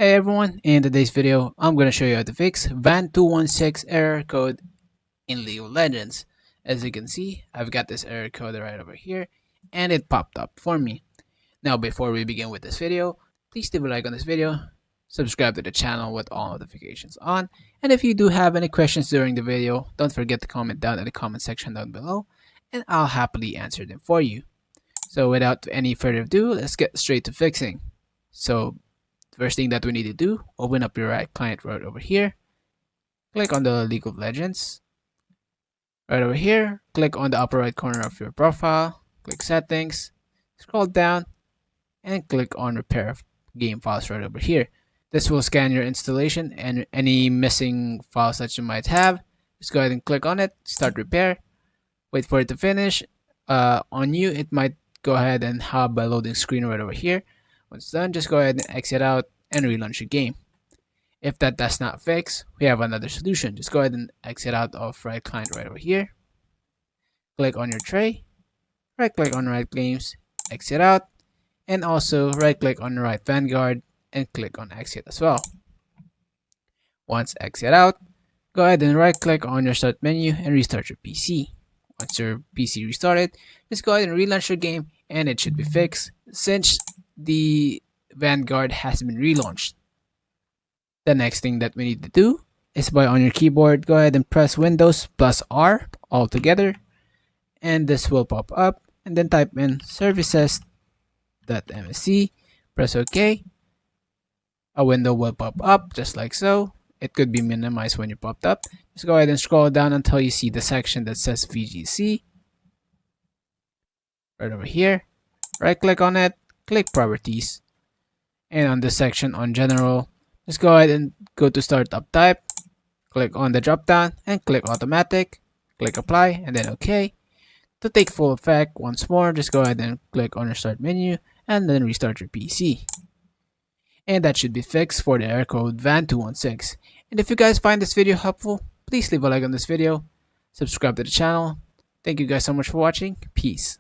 Hey everyone, in today's video, I'm going to show you how to fix VAN216 error code in League of Legends. As you can see, I've got this error code right over here, and it popped up for me. Now before we begin with this video, please leave a like on this video, subscribe to the channel with all notifications on, and if you do have any questions during the video, don't forget to comment down in the comment section down below, and I'll happily answer them for you. So without any further ado, let's get straight to fixing. So first thing that we need to do, open up your right client right over here. Click on the League of Legends. Right over here, click on the upper right corner of your profile. Click settings. Scroll down and click on repair game files right over here. This will scan your installation and any missing files that you might have. Just go ahead and click on it, start repair. Wait for it to finish. On you, it might go ahead and have a loading screen right over here. Once done, just go ahead and exit out and relaunch your game. If that does not fix, we have another solution. Just go ahead and exit out of right client right over here. Click on your tray, right click on right games, exit out, and also right click on the right Vanguard and click on exit as well. Once exit out, go ahead and right click on your start menu and restart your PC. Once your PC restarted, just go ahead and relaunch your game and it should be fixed since the Vanguard has been relaunched. The next thing that we need to do is by on your keyboard, go ahead and press Windows plus R all together, and this will pop up, and then type in services.msc, press OK. A window will pop up just like so. It could be minimized when you popped up. Just go ahead and scroll down until you see the section that says VGC. Right over here, right click on it, click properties, and on this section on general, just go ahead and go to startup type, click on the drop down and click automatic, click apply and then OK. To take full effect once more, just go ahead and click on your start menu and then restart your PC. And that should be fixed for the error code VAN216. And if you guys find this video helpful, please leave a like on this video, subscribe to the channel. Thank you guys so much for watching. Peace.